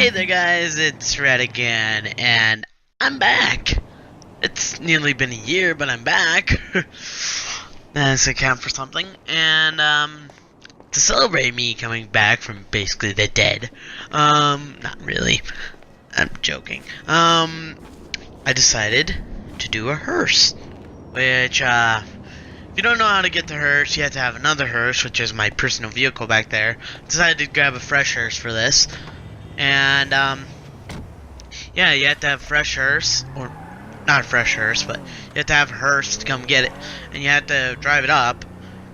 Hey there guys, it's Red again, and I'm back! It's nearly been a year, but I'm back! That's a count for something, and to celebrate me coming back from basically the dead, not really, I'm joking, I decided to do a hearse, which, if you don't know how to get the hearse, you have to have another hearse, which is my personal vehicle back there. Decided to grab a fresh hearse for this, and, yeah, you have to have fresh hearse, or not a fresh hearse, but you have to have hearse to come get it, and you have to drive it up,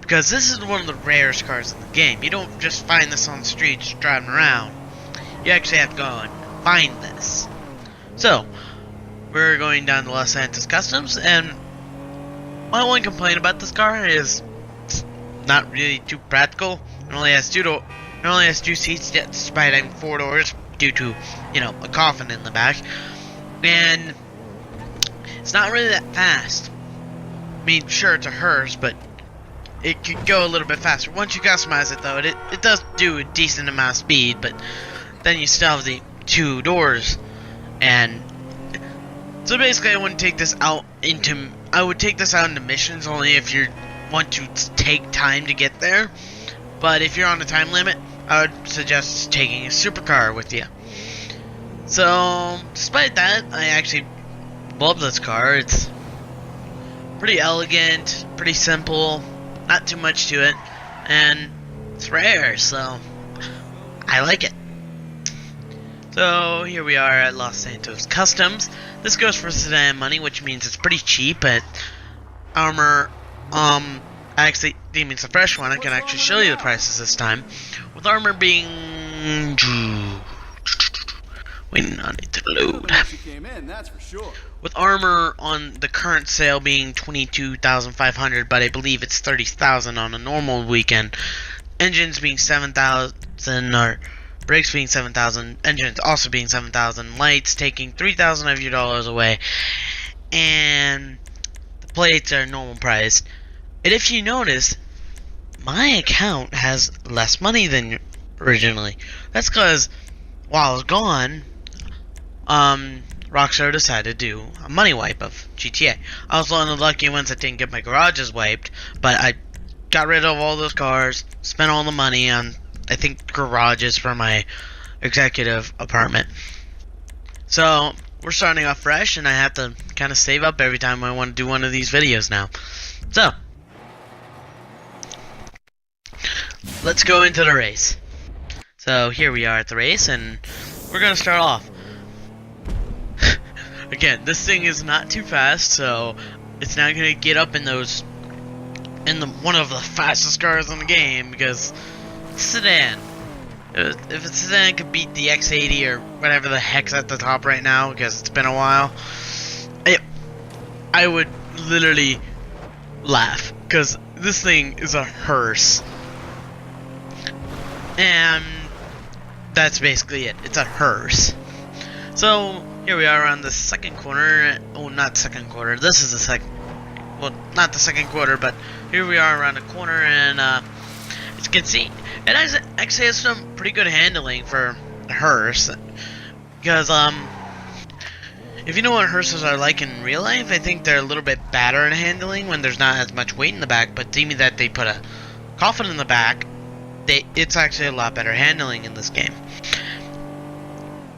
because this is one of the rarest cars in the game. You don't just find this on the street just driving around. You actually have to go and find this. So, we're going down to Los Santos Customs, and my only complaint about this car is it's not really too practical. It only has two seats, despite having 4 doors due to, you know, a coffin in the back. And it's not really that fast. I mean, sure, it's a hearse, but it could go a little bit faster. Once you customize it, though, it does do a decent amount of speed, but then you still have the 2 doors. And so basically, I would take this out into missions only if you want to take time to get there. But if you're on a time limit, I would suggest taking a supercar with you. So, despite that, I actually love this car. It's pretty elegant, pretty simple, not too much to it, and it's rare, so I like it. So, here we are at Los Santos Customs. This goes for sedan money, which means it's pretty cheap at armor. Actually, it means the fresh one. I can actually show you the prices this time. With armor being waiting on it to load. With armor on the current sale being 22,500, but I believe it's 30,000 on a normal weekend. Engines being 7,000, or brakes being 7,000. Engines also being 7,000. Lights taking 3,000 of your dollars away, and the plates are normal priced. And if you notice, my account has less money than originally. That's because while I was gone, Rockstar decided to do a money wipe of GTA. I was one of the lucky ones that didn't get my garages wiped, but I got rid of all those cars, spent all the money on, I think, garages for my executive apartment. So, we're starting off fresh, and I have to kind of save up every time I want to do one of these videos now. So, let's go into the race. So here we are at the race, and we're gonna start off. Again, this thing is not too fast, so it's not gonna get up in one of the fastest cars in the game, because it's a sedan. If a sedan could beat the X80 or whatever the heck's at the top right now, because it's been a while, I would literally laugh, because this thing is a hearse. And that's basically it. It's a hearse. So, here we are on the second corner. Oh, not second quarter. This is the second. Well, not the second quarter, but here we are around the corner, and as you can see, it actually has some pretty good handling for a hearse. Because, if you know what hearses are like in real life, I think they're a little bit better in handling when there's not as much weight in the back, but seeing that they put a coffin in the back, it's actually a lot better handling in this game.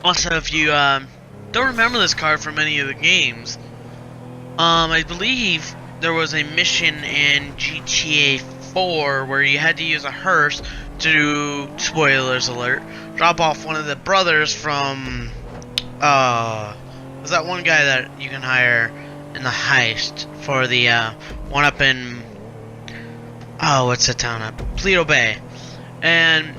Also, if you don't remember this car from any of the games, I believe there was a mission in GTA 4 where you had to use a hearse to, spoilers alert, drop off one of the brothers from, was that one guy that you can hire in the heist for the one up in, what's the town up? Paleto Bay. And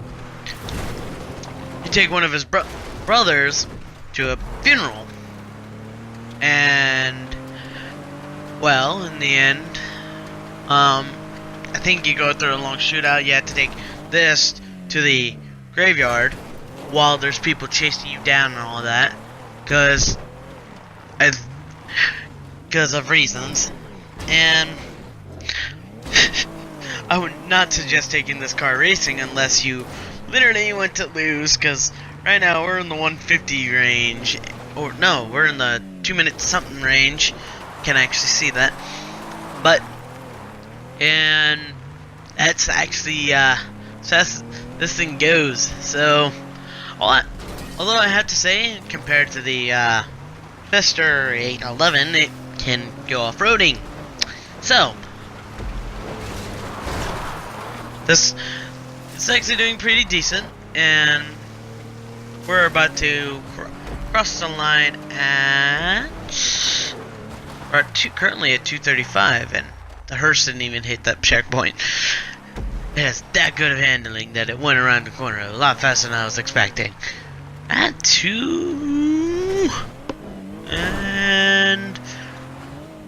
you take one of his brothers to a funeral, and well, in the end, I think you go through a long shootout. You have to take this to the graveyard while there's people chasing you down and all that, because of reasons. And I would not suggest taking this car racing unless you literally want to lose, because Right now we're in the 150 range, or no, we're in the 2-minute something range. Can actually see that, but and that's actually so that's, this thing goes. So although I have to say, compared to the Fister 811, it can go off-roading. So this it's actually doing pretty decent, and we're about to cross the line at currently at 235, and the Hearse didn't even hit that checkpoint. It has that good of handling that it went around the corner a lot faster than I was expecting. At 2 and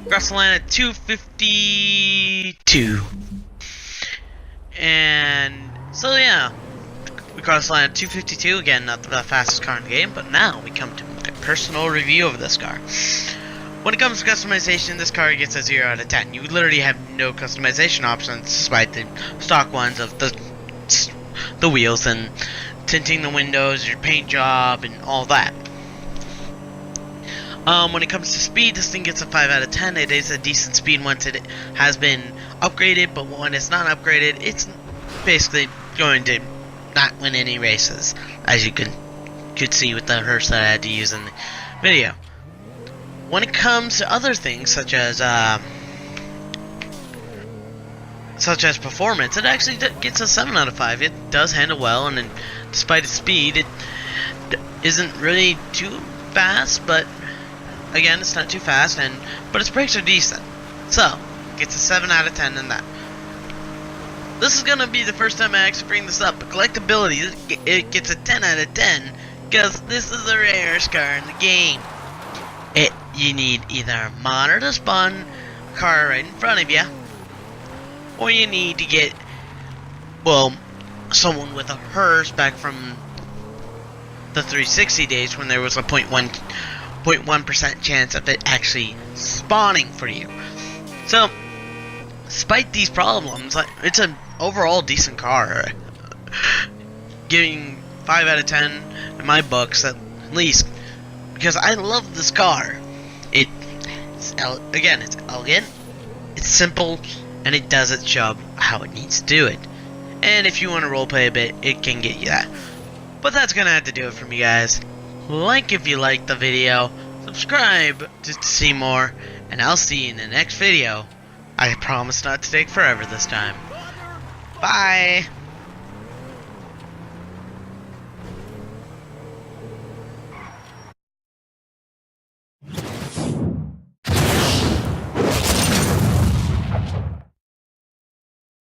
cross the line at 252. And so yeah, we crossed the line at 252 again, not the fastest car in the game, but now we come to a personal review of this car. When it comes to customization, this car gets a 0 out of 10. You literally have no customization options despite the stock ones of the wheels and tinting the windows, your paint job, and all that. When it comes to speed, this thing gets a 5 out of 10. It is a decent speed once it has been upgraded, but when it's not upgraded, it's basically going to not win any races, as you could see with the Hearse that I had to use in the video. When it comes to other things such as performance, it actually gets a 7 out of 5. It does handle well, and despite its speed, it isn't really too fast. But again, it's not too fast, but its brakes are decent. So it gets a 7 out of 10 in that. This is gonna be the first time I actually bring this up, but collectability, it gets a 10 out of 10 because this is the rarest car in the game. You need either a modder to spawn car right in front of you, or you need to get, well, someone with a Hearse back from the 360 days when there was a 0.1% chance of it actually spawning for you. So, despite these problems, it's an overall decent car. Giving 5 out of 10 in my books at least, because I love this car. It's elegant, it's simple, and it does its job how it needs to do it. And if you want to roleplay a bit, it can get you that. But that's gonna have to do it for me, guys. Like if you liked the video, subscribe to see more, and I'll see you in the next video. I promise not to take forever this time. Bye!